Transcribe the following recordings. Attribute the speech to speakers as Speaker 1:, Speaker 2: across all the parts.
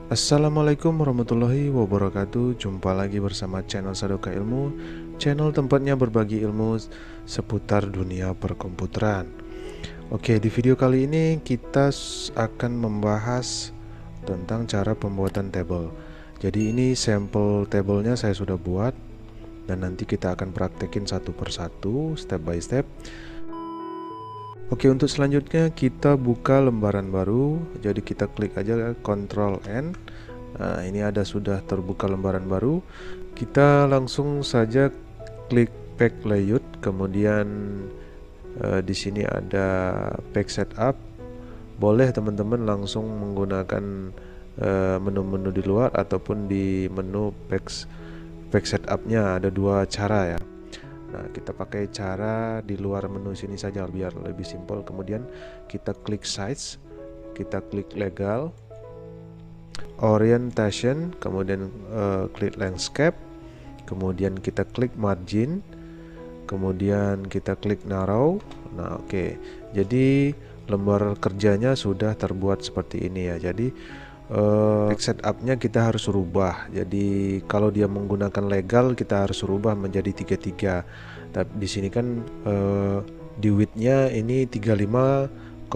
Speaker 1: Assalamualaikum warahmatullahi wabarakatuh. Jumpa lagi bersama channel Sadoka Ilmu, channel tempatnya berbagi ilmu seputar dunia perkomputeran. Oke, di video kali ini kita akan membahas tentang cara pembuatan table. Jadi ini sampel tablenya saya sudah buat, dan nanti kita akan praktekin satu persatu, step by step. Oke, untuk selanjutnya kita buka lembaran baru. Jadi kita klik aja Ctrl N. Nah, ini ada sudah terbuka lembaran baru. Kita langsung saja klik Pack Layout. Kemudian di sini ada Pack Setup. Boleh teman-teman langsung menggunakan menu-menu di luar ataupun di menu Pack Setup-nya. Ada dua cara ya. Nah, kita pakai cara di luar menu sini saja biar lebih simpel. Kemudian kita klik size, kita klik legal, orientation, kemudian klik landscape, kemudian kita klik margin, kemudian kita klik narrow. Nah, oke. Jadi lembar kerjanya sudah terbuat seperti ini ya. Jadi setupnya kita harus rubah. Jadi kalau dia menggunakan legal, kita harus rubah menjadi 33. Tapi di sini kan di widthnya ini 35,56,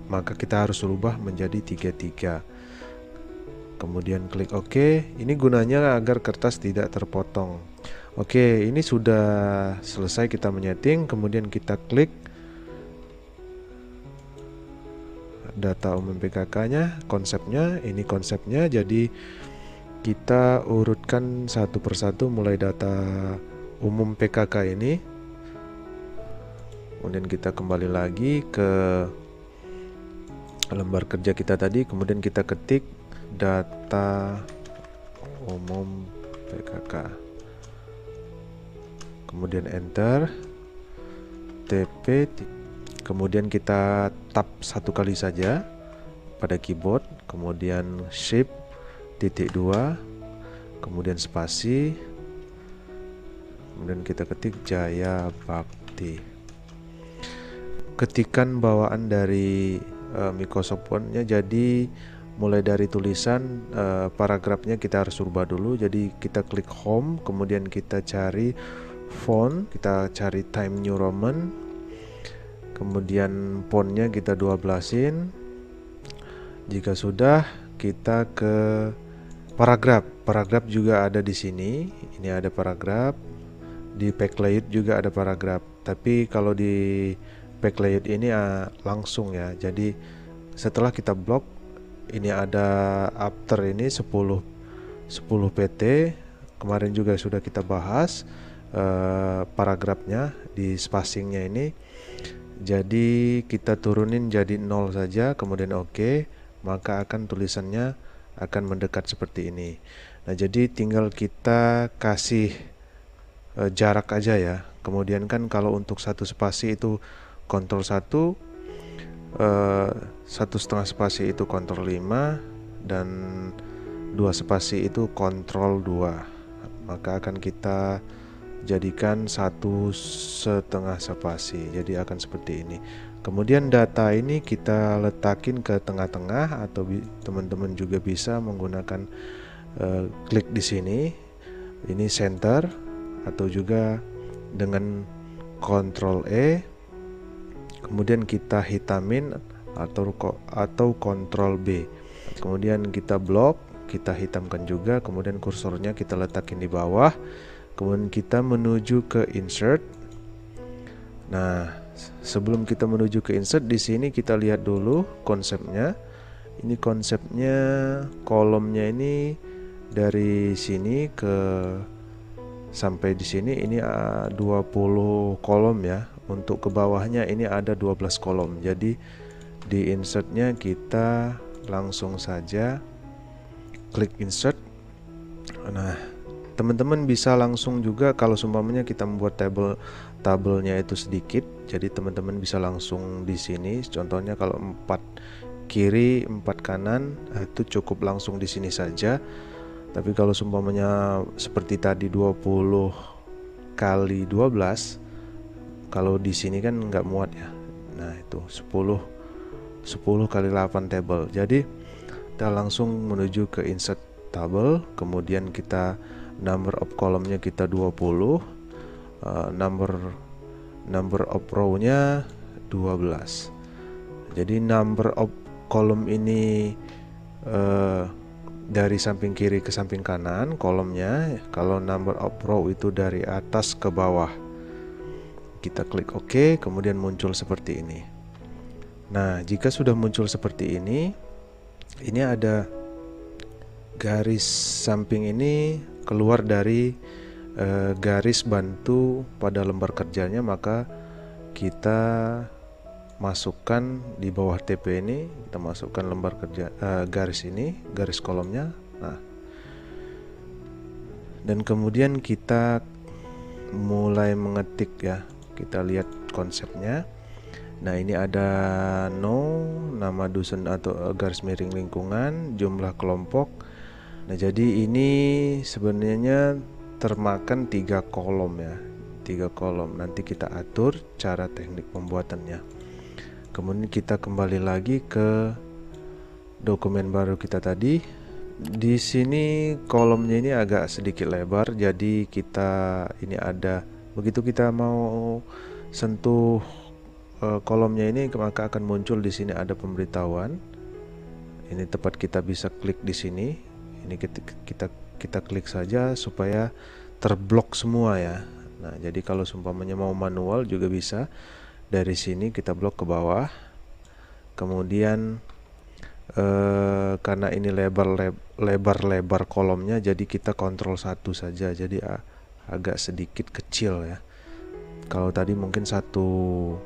Speaker 1: maka kita harus rubah menjadi 33. Kemudian klik OK. Ini gunanya agar kertas tidak terpotong. Oke, ini sudah selesai kita menyeting. Kemudian kita klik data umum PKK-nya, konsepnya, ini konsepnya. Jadi kita urutkan satu persatu mulai data umum PKK ini. Kemudian kita kembali lagi ke lembar kerja kita tadi. Kemudian kita ketik data umum PKK. Kemudian enter, TP. Kemudian kita tap satu kali saja pada keyboard, kemudian shift titik 2, kemudian spasi, kemudian kita ketik Jaya Bakti. Ketikan bawaan dari Microsoft Word-nya. Jadi mulai dari tulisan paragrafnya kita harus rubah dulu. Jadi kita klik home, kemudian kita cari font, kita cari Times New Roman. Kemudian fontnya kita 12-in. Jika sudah, kita ke paragraf. Paragraf juga ada di sini. Ini ada paragraf. Di Pack Layout juga ada paragraf. Tapi kalau di Pack Layout ini langsung ya. Jadi setelah kita blok, ini ada after ini 10 PT. Kemarin juga sudah kita bahas paragrafnya di spacingnya ini. Jadi kita turunin jadi 0 saja, kemudian OK, maka akan tulisannya akan mendekat seperti ini. Nah, jadi tinggal kita kasih jarak aja ya. Kemudian kan kalau untuk satu spasi itu Ctrl 1, satu setengah spasi itu Ctrl 5, dan dua spasi itu Ctrl 2. Maka akan kita jadikan satu setengah spasi, jadi akan seperti ini. Kemudian data ini kita letakin ke tengah-tengah, atau teman-teman juga bisa menggunakan klik di sini, ini center, atau juga dengan Ctrl E, kemudian kita hitamin atau Ctrl B, kemudian kita blok, kita hitamkan juga, kemudian kursornya kita letakin di bawah. Kemudian kita menuju ke insert. Nah, sebelum kita menuju ke insert, di sini kita lihat dulu konsepnya. Ini konsepnya, kolomnya ini dari sini ke sampai di sini ini 20 kolom ya. Untuk ke bawahnya ini ada 12 kolom. Jadi di insertnya kita langsung saja klik insert. Nah, teman-teman bisa langsung juga kalau seumpamanya kita membuat tabelnya itu sedikit, jadi teman-teman bisa langsung di sini. Contohnya kalau 4 kiri 4 kanan, itu cukup langsung di sini saja. Tapi kalau seumpamanya seperti tadi 20 kali 12, kalau di sini kan nggak muat ya. Nah, itu 10 kali 8 table. Jadi kita langsung menuju ke insert table, kemudian kita number of column-nya kita 20, number of row-nya 12. Jadi number of column ini dari samping kiri ke samping kanan kolomnya. Kalau number of row itu dari atas ke bawah. Kita klik OK, kemudian muncul seperti ini. Nah, jika sudah muncul seperti ini ada garis samping ini keluar dari garis bantu pada lembar kerjanya, maka kita masukkan di bawah TP ini, kita masukkan lembar kerja garis ini, garis kolomnya. Nah, dan kemudian kita mulai mengetik ya. Kita lihat konsepnya. Nah, ini ada nama dusun atau garis miring lingkungan, jumlah kelompok. Nah, jadi ini sebenarnya termakan 3 kolom ya, 3 kolom. Nanti kita atur cara teknik pembuatannya. Kemudian kita kembali lagi ke dokumen baru kita tadi. Di sini kolomnya ini agak sedikit lebar, jadi kita ini ada, begitu kita mau sentuh kolomnya ini, maka akan muncul di sini ada pemberitahuan. Ini tepat kita bisa klik di sini. Ini kita klik saja supaya terblok semua ya. Nah, jadi kalau seumpamanya mau manual juga bisa. Dari sini kita blok ke bawah. Kemudian karena ini lebar kolomnya, jadi kita kontrol 1 saja. Jadi agak sedikit kecil ya. Kalau tadi mungkin 1,5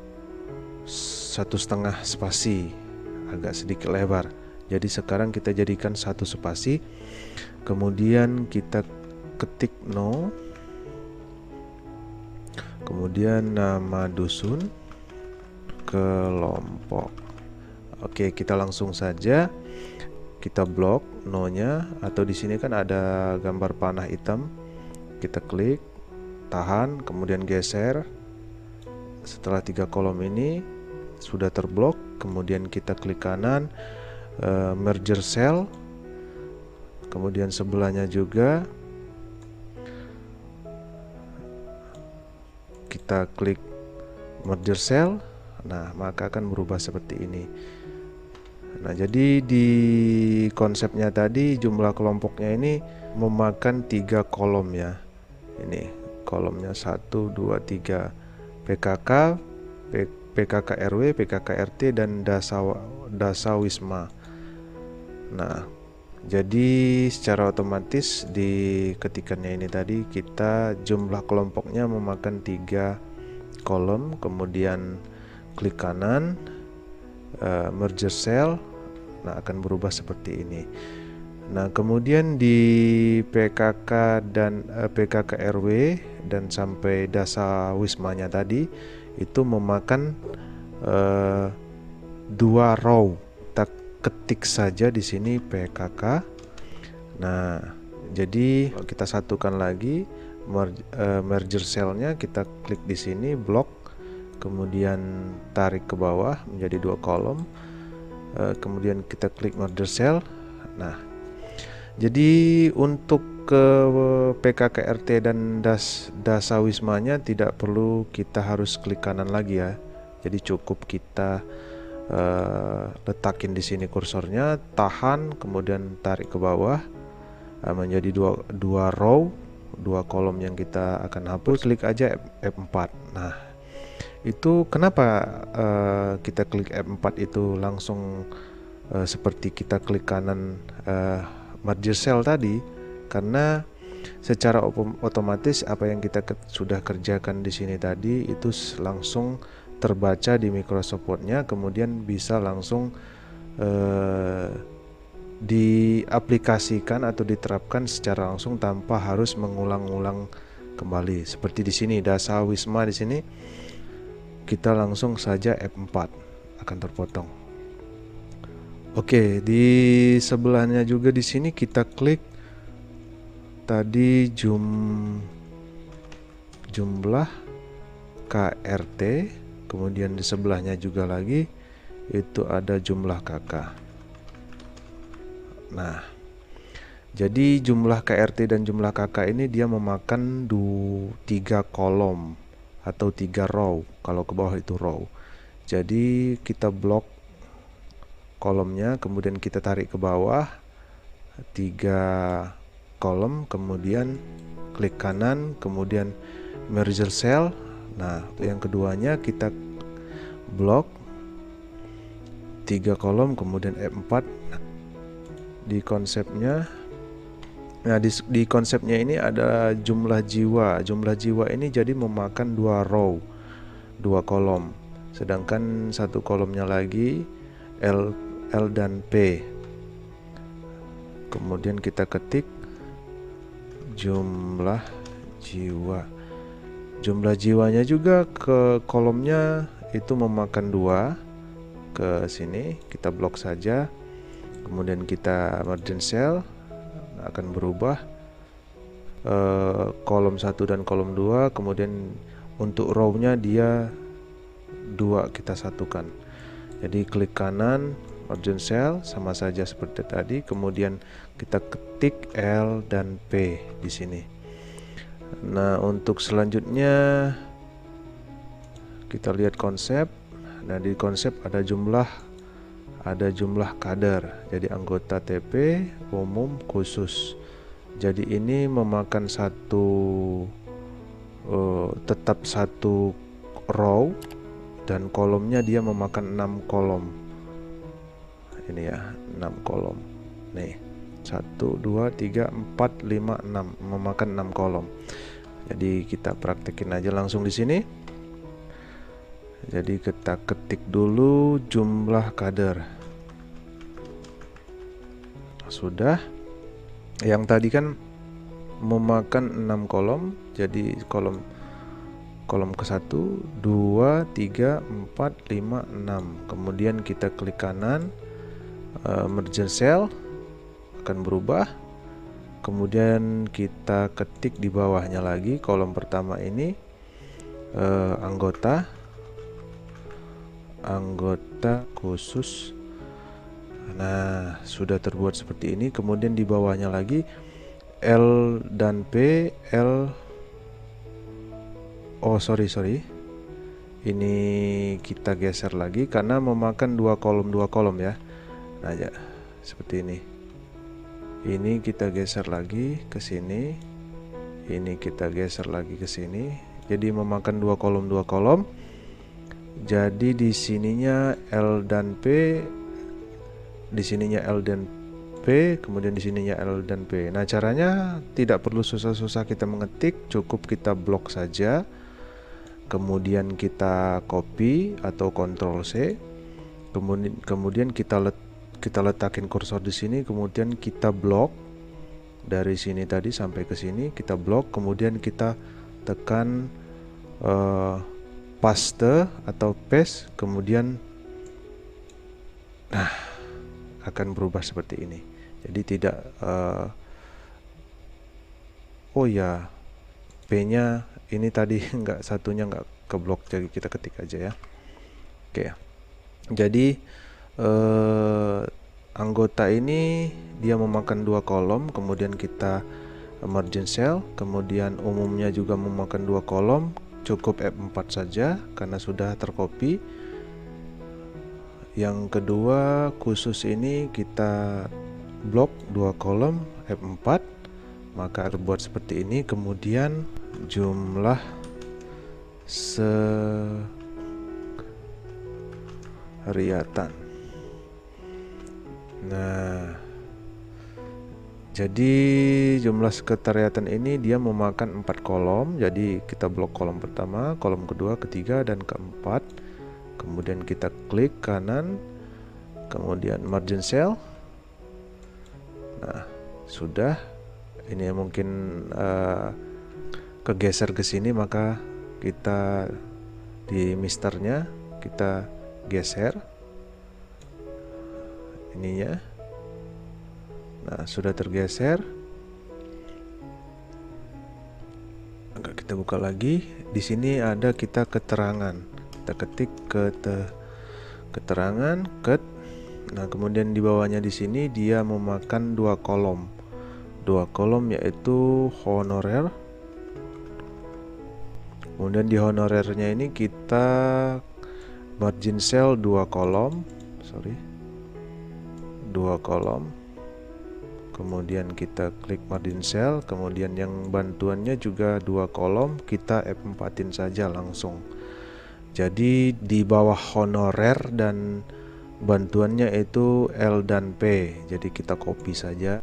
Speaker 1: spasi, agak sedikit lebar. Jadi sekarang kita jadikan 1 spasi. Kemudian kita ketik no, kemudian nama dusun, kelompok. Oke, kita langsung saja kita blok no-nya, atau di sini kan ada gambar panah hitam. Kita klik, tahan, kemudian geser. Setelah 3 kolom ini sudah terblok, kemudian kita klik kanan, merger cell, kemudian sebelahnya juga kita klik merger cell. Nah, maka akan berubah seperti ini. Nah, jadi di konsepnya tadi jumlah kelompoknya ini memakan 3 kolom ya. Ini kolomnya 1, 2, 3 PKK, PKK RW, PKK RT, dan Dasa Wisma. Nah, jadi secara otomatis di ketikannya ini tadi kita jumlah kelompoknya memakan 3 kolom. Kemudian klik kanan, merger cell. Nah, akan berubah seperti ini. Nah, kemudian di PKK dan PKK RW dan sampai Dasa Wismanya tadi itu memakan 2 row. Kita ketik saja di sini PKK. Nah, jadi kita satukan lagi merger cell-nya, kita klik di sini, blok, kemudian tarik ke bawah menjadi 2 kolom. Kemudian kita klik merger cell. Nah, jadi untuk ke PKK RT dan Dasa Wismanya tidak perlu kita harus klik kanan lagi ya. Jadi cukup kita letakin di sini kursornya, tahan, kemudian tarik ke bawah, menjadi dua row, 2 kolom yang kita akan hapus. Klik aja F4. Nah, itu kenapa kita klik F4 itu langsung seperti kita klik kanan merge cell tadi, karena secara otomatis apa yang kita sudah kerjakan di sini tadi itu langsung terbaca di Microsoft Word-nya, kemudian bisa langsung diaplikasikan atau diterapkan secara langsung tanpa harus mengulang-ulang kembali. Seperti di sini Dasa Wisma, di sini kita langsung saja F4 akan terpotong. Oke, di sebelahnya juga di sini kita klik tadi jumlah KRT, kemudian di sebelahnya juga lagi itu ada jumlah KK. Nah, jadi jumlah KRT dan jumlah KK ini dia memakan 3 kolom atau 3 row. Kalau ke bawah itu row. Jadi kita blok kolomnya, kemudian kita tarik ke bawah 3 kolom, kemudian klik kanan, kemudian merge cell. Nah, yang keduanya kita blok 3 kolom, kemudian F4. Di konsepnya, nah di konsepnya ini ada jumlah jiwa. Jumlah jiwa ini jadi memakan 2 row, 2 kolom. Sedangkan satu kolomnya lagi L dan P. Kemudian kita ketik jumlah jiwa. Jumlah jiwanya juga ke kolomnya itu memakan 2. Ke sini kita blok saja. Kemudian kita merge cell, akan berubah kolom 1 dan kolom 2. Kemudian untuk row-nya dia 2 kita satukan. Jadi klik kanan, merge cell, sama saja seperti tadi. Kemudian kita ketik L dan P di sini. Nah, untuk selanjutnya kita lihat konsep. Nah, di konsep ada jumlah kader. Jadi anggota TP, umum, khusus. Jadi ini memakan tetap satu row, dan kolomnya dia memakan 6 kolom. Ini ya, 6 kolom. Nih, 1, 2, 3, 4, 5, 6, memakan 6 kolom. Jadi kita praktekin aja langsung di sini. Jadi kita ketik dulu jumlah kader. Sudah. Yang tadi kan memakan 6 kolom. Jadi kolom ke 1, 2, 3, 4, 5, 6. Kemudian kita klik kanan, merge cell, akan berubah. Kemudian kita ketik di bawahnya lagi kolom pertama ini anggota khusus. Nah, sudah terbuat seperti ini. Kemudian di bawahnya lagi L dan P. Sorry. Ini kita geser lagi karena memakan 2 kolom ya. Nah, ya, seperti ini. Ini kita geser lagi ke sini. Ini kita geser lagi ke sini. Jadi memakan 2 kolom. Jadi di sininya L dan P, di sininya L dan P, kemudian di sininya L dan P. Nah, caranya tidak perlu susah-susah kita mengetik, cukup kita blok saja. Kemudian kita copy atau Ctrl C. Kemudian kita letakin kursor di sini, kemudian kita blok dari sini tadi sampai ke sini, kita blok, kemudian kita tekan paste atau paste, kemudian nah, akan berubah seperti ini. Jadi tidak oh ya, P-nya ini tadi satunya nggak keblok, jadi kita ketik aja ya. Oke. Jadi anggota ini dia memakan 2 kolom, kemudian kita merge cell, kemudian umumnya juga memakan 2 kolom, cukup F4 saja karena sudah tercopy. Yang kedua khusus ini kita blok 2 kolom, F4, maka terbuat seperti ini. Kemudian jumlah seriatan. Nah, jadi jumlah sekretariatan ini dia memakan 4 kolom. Jadi kita blok kolom pertama, kolom kedua, ketiga, dan keempat. Kemudian kita klik kanan, kemudian merge cell. Nah, sudah. Ini mungkin kegeser ke sini, maka kita di misternya kita geser ininya. Nah, sudah tergeser. Agak kita buka lagi. Di sini ada kita keterangan. Kita ketik keterangan. Nah, kemudian di bawahnya di sini dia memakan dua kolom. Dua kolom yaitu honorer. Kemudian di honorernya ini kita margin sell dua kolom, dua kolom. Kemudian kita klik margin sell, kemudian yang bantuannya juga dua kolom, kita F4-in saja langsung. Jadi di bawah honorer dan bantuannya itu L dan P. Jadi kita copy saja.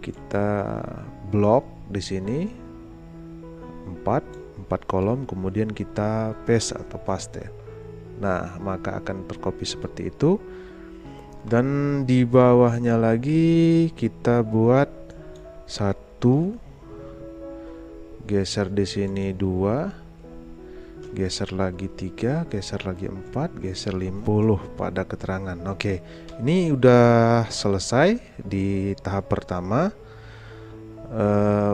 Speaker 1: Kita blok di sini 4 kolom, kemudian kita paste atau paste. Nah, maka akan tercopy seperti itu. Dan di bawahnya lagi kita buat 1, geser di sini 2, geser lagi 3, geser lagi 4, geser 50 pada keterangan. Oke, ini udah selesai di tahap pertama.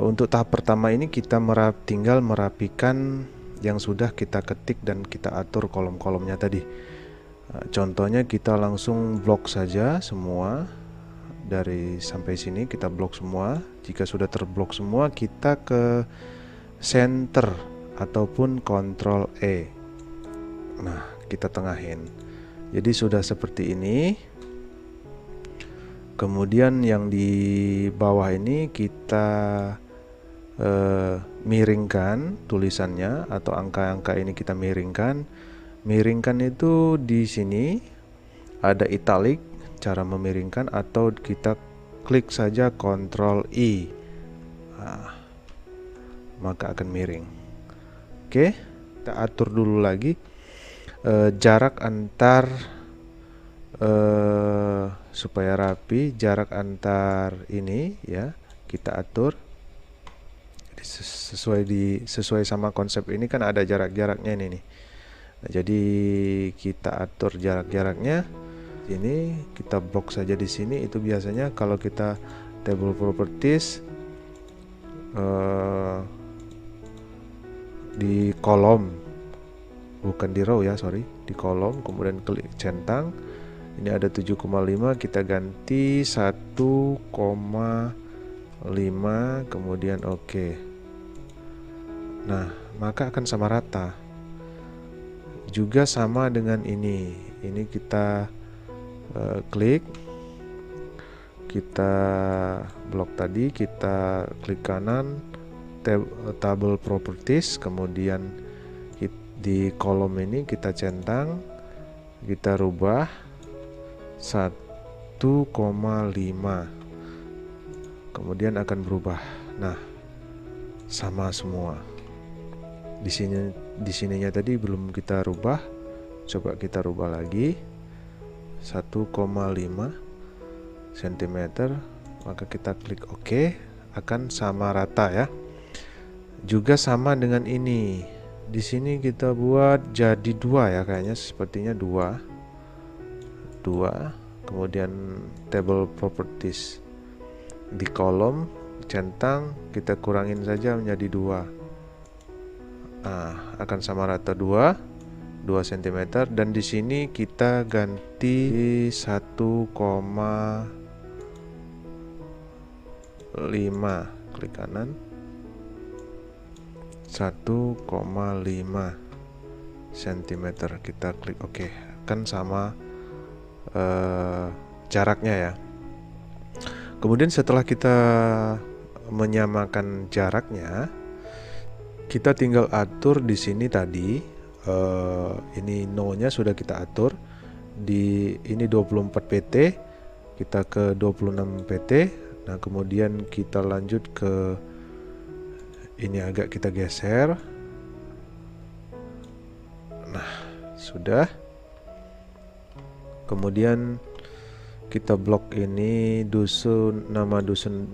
Speaker 1: Untuk tahap pertama ini kita tinggal merapikan yang sudah kita ketik dan kita atur kolom-kolomnya tadi. Contohnya kita langsung blok saja semua. Dari sampai sini kita blok semua. Jika sudah terblok semua, kita ke center ataupun Ctrl E. Nah, kita tengahin. Jadi sudah seperti ini. Kemudian yang di bawah ini kita miringkan tulisannya atau angka-angka ini kita miringkan. Miringkan itu di sini ada italic, cara memiringkan, atau kita klik saja Ctrl I. Nah, maka akan miring. Oke, kita atur dulu lagi jarak antar supaya rapi, jarak antar ini ya kita atur. Jadi sesuai sama konsep ini kan ada jarak-jaraknya ini nih. Nah, jadi kita atur jarak-jaraknya. Ini kita blok saja di sini. Itu biasanya kalau kita table properties di kolom, bukan di row ya, sorry, di kolom, kemudian klik centang. Ini ada 7,5, kita ganti 1,5, kemudian oke. Nah, maka akan sama rata. Juga sama dengan ini kita klik, kita blok tadi, kita klik kanan table properties, kemudian di kolom ini kita centang, kita rubah 1,5, kemudian akan berubah. Nah, sama semua. Di sininya tadi belum kita rubah, coba kita rubah lagi 1,5 cm, maka kita klik OK, akan sama rata ya. Juga sama dengan ini. Di sini kita buat jadi 2 ya, kayaknya sepertinya 2. Kemudian table properties di kolom centang kita kurangin saja menjadi 2. Nah, akan sama rata 2 cm, dan di sini kita ganti 1,5, klik kanan 1,5 cm, kita klik OK, kan sama jaraknya ya. Kemudian setelah kita menyamakan jaraknya, kita tinggal atur di sini tadi. Ini no-nya sudah kita atur. Di ini 24 pt, kita ke 26 pt. Nah, kemudian kita lanjut ke ini, agak kita geser. Nah, sudah. Kemudian kita blok ini nama dusun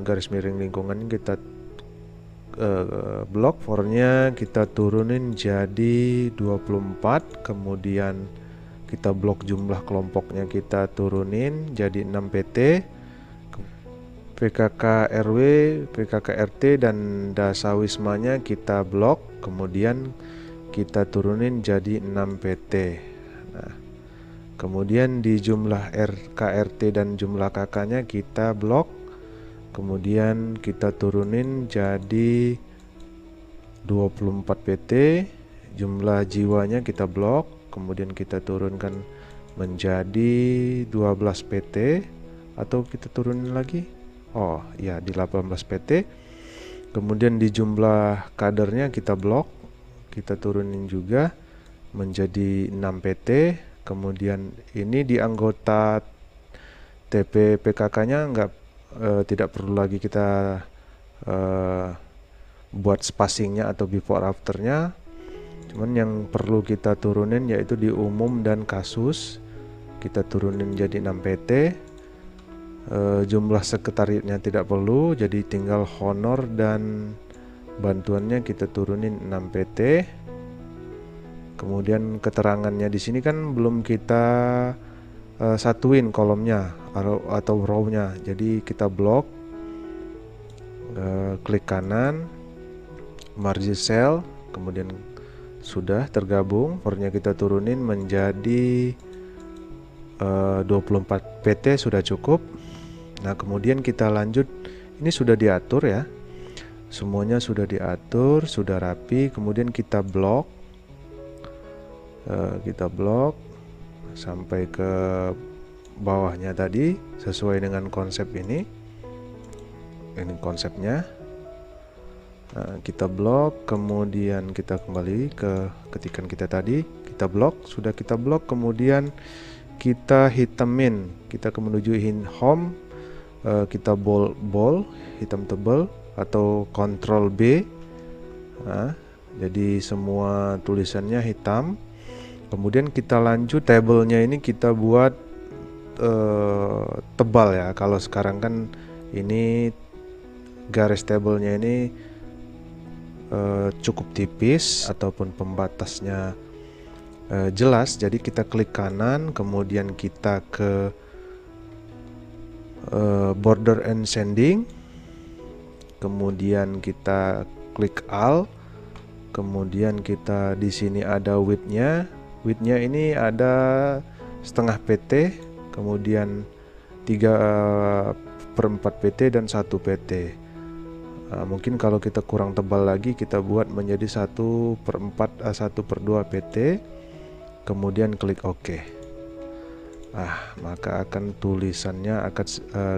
Speaker 1: garis miring lingkungan, kita blok fornya kita turunin jadi 24, kemudian kita blok jumlah kelompoknya kita turunin jadi 6 PT, PKK RW, PKK RT dan dasawismanya kita blok, kemudian kita turunin jadi 6 PT. Nah, Kemudian di jumlah KRT dan jumlah kakaknya kita blok. Kemudian kita turunin jadi 24 PT. Jumlah jiwanya kita blok. Kemudian kita turunkan menjadi 12 PT. Atau kita turunin lagi. Oh ya, di 18 PT. Kemudian di jumlah kadernya kita blok. Kita turunin juga menjadi 6 PT. Kemudian ini di anggota TP PKK-nya tidak perlu lagi kita buat spacingnya atau before afternya. Cuman yang perlu kita turunin yaitu di umum dan kasus. Kita turunin jadi 6 PT. Jumlah sekretariatnya tidak perlu, jadi tinggal honor dan bantuannya kita turunin 6 PT. Kemudian keterangannya di sini kan belum kita satuin kolomnya atau row-nya. Jadi kita blok, klik kanan, margin cell, kemudian sudah tergabung. Nomornya kita turunin menjadi 24 PT sudah cukup. Nah, kemudian kita lanjut. Ini sudah diatur ya. Semuanya sudah diatur, sudah rapi. Kemudian kita blok. Kita blok sampai ke bawahnya tadi sesuai dengan konsep ini konsepnya. Kita blok, kemudian kita kembali ke ketikan kita tadi, kita blok, sudah kita blok, kemudian kita hitamin, kita menuju home, kita bold hitam tebal atau Ctrl B. Jadi semua tulisannya hitam. Kemudian kita lanjut, tabelnya ini kita buat tebal ya. Kalau sekarang kan ini garis tabelnya ini cukup tipis ataupun pembatasnya jelas. Jadi kita klik kanan, kemudian kita ke border and sending, kemudian kita klik Alt, kemudian kita di sini ada width-nya ini ada setengah PT, kemudian 3/4 PT dan 1 PT. Mungkin kalau kita kurang tebal lagi kita buat menjadi 1/4 1/2 PT, kemudian klik OK. Maka akan tulisannya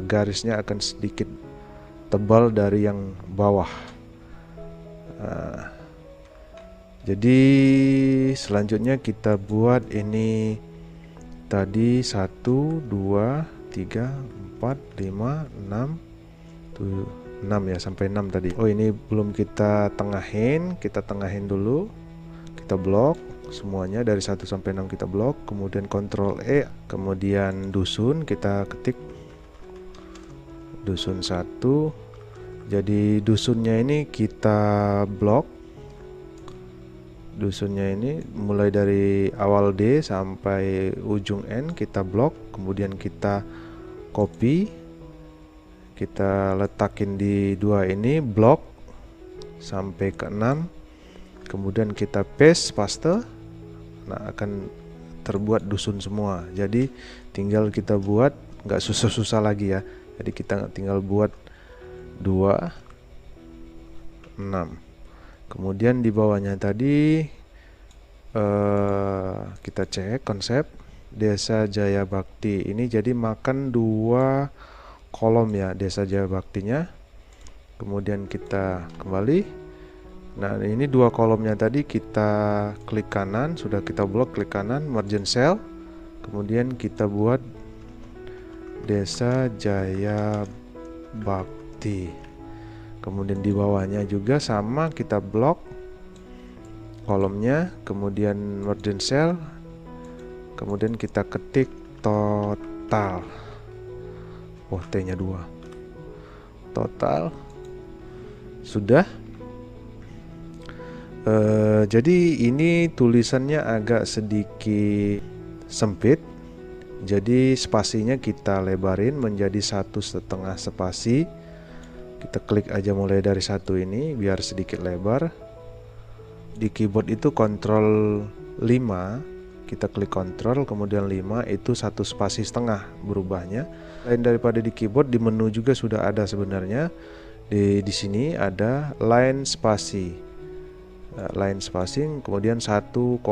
Speaker 1: garisnya akan sedikit tebal dari yang bawah. Jadi selanjutnya kita buat ini tadi 1, 2, 3, 4, 5, 6, 6 ya, sampai 6 tadi. Oh, ini belum kita tengahin dulu. Kita blok semuanya dari 1 sampai 6 kita blok, kemudian Ctrl E, kemudian dusun kita ketik dusun 1. Jadi dusunnya ini kita blok. Dusunnya ini mulai dari awal D sampai ujung N kita blok, kemudian kita copy, kita letakin di 2 ini blok sampai ke 6, kemudian kita paste. Nah, akan terbuat dusun semua. Jadi tinggal kita buat, nggak susah-susah lagi ya. Jadi kita tinggal buat 2, 6. Kemudian di bawahnya tadi kita cek konsep Desa Jaya Bakti. Ini jadi makan 2 kolom ya, Desa Jaya Baktinya. Kemudian kita kembali. Nah, ini 2 kolomnya tadi kita klik kanan, sudah kita blok, klik kanan, margin cell. Kemudian kita buat Desa Jaya Bakti. Kemudian di bawahnya juga sama, kita blok kolomnya, kemudian margin cell, kemudian kita ketik total. T-nya 2. Total. Sudah. Jadi ini tulisannya agak sedikit sempit. Jadi spasinya kita lebarin menjadi 1,5 spasi. Kita klik aja mulai dari 1 ini biar sedikit lebar. Di keyboard itu Ctrl 5, kita klik Ctrl kemudian 5, itu 1 spasi setengah berubahnya. Lain daripada di keyboard, di menu juga sudah ada sebenarnya. Di sini ada line spasi, line spacing kemudian 1,5,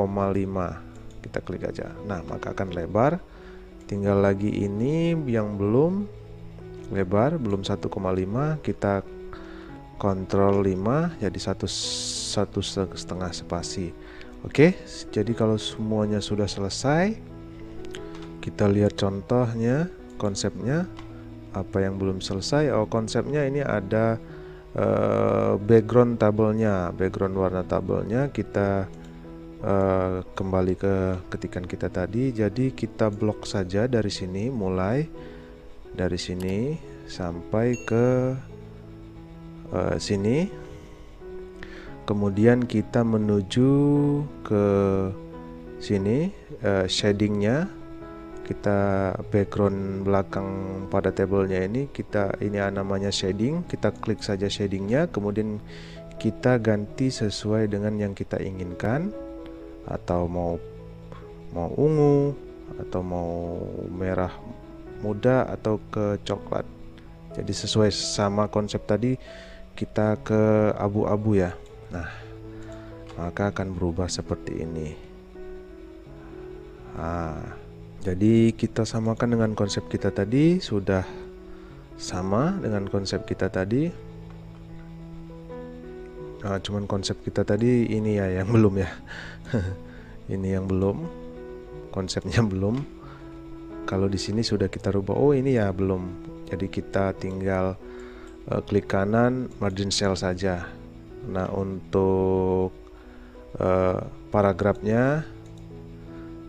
Speaker 1: kita klik aja. Nah, maka akan lebar. Tinggal lagi ini yang belum lebar, belum 1,5, kita Ctrl 5 jadi satu setengah spasi. Oke, jadi kalau semuanya sudah selesai, kita lihat contohnya, konsepnya. Apa yang belum selesai? Oh, konsepnya ini ada background tabelnya, background warna tabelnya. Kita kembali ke ketikan kita tadi. Jadi kita blok saja dari sini, mulai dari sini sampai ke sini. Kemudian kita menuju ke sini, shadingnya. Kita background belakang pada tabelnya ini, ini namanya shading. Kita klik saja shadingnya, kemudian kita ganti sesuai dengan yang kita inginkan, atau mau ungu, atau mau merah muda, atau ke coklat. Jadi sesuai sama konsep tadi, kita ke abu-abu ya. Nah, maka akan berubah seperti ini. Jadi kita samakan dengan konsep kita tadi, sudah sama dengan konsep kita tadi. Cuman konsep kita tadi ini ya yang belum ya. Ini yang belum, konsepnya belum. Kalau di sini sudah kita rubah, oh ini ya belum. Jadi kita tinggal klik kanan, margin cell saja. Nah, untuk paragrafnya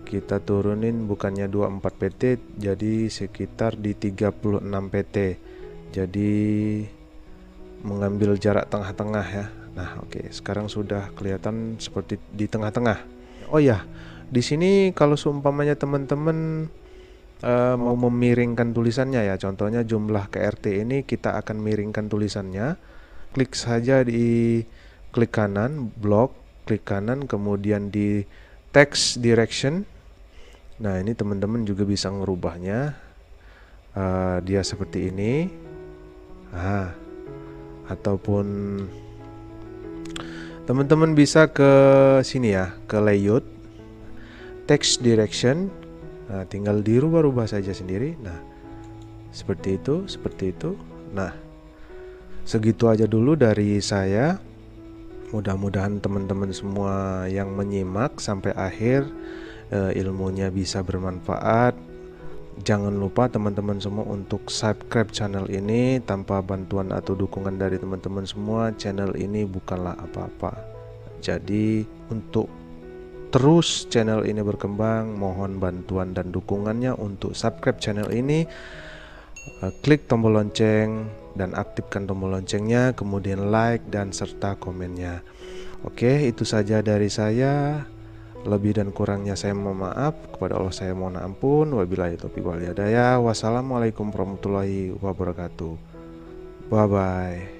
Speaker 1: kita turunin, bukannya 24 pt jadi sekitar di 36 pt. Jadi mengambil jarak tengah-tengah ya. Nah, oke, sekarang sudah kelihatan seperti di tengah-tengah. Oh ya, di sini kalau seumpamanya teman-teman mau memiringkan tulisannya ya, contohnya jumlah KRT ini kita akan miringkan tulisannya. Klik saja di klik kanan, blok, klik kanan, kemudian di text direction. Nah, ini teman-teman juga bisa ngerubahnya. Dia seperti ini. Ataupun teman-teman bisa ke sini ya, ke layout, text direction. Nah, tinggal dirubah-rubah saja sendiri. Nah, seperti itu, seperti itu. Nah, segitu aja dulu dari saya. Mudah-mudahan teman-teman semua yang menyimak sampai akhir ilmunya bisa bermanfaat. Jangan lupa teman-teman semua untuk subscribe channel ini. Tanpa bantuan atau dukungan dari teman-teman semua, channel ini bukanlah apa-apa. Jadi untuk terus channel ini berkembang, mohon bantuan dan dukungannya untuk subscribe channel ini. Klik tombol lonceng dan aktifkan tombol loncengnya, kemudian like dan serta komennya. Oke, itu saja dari saya. Lebih dan kurangnya saya mohon maaf. Kepada Allah saya mohon ampun. Wabillahi taufiq wal hidayah. Wassalamualaikum warahmatullahi wabarakatuh. Bye bye.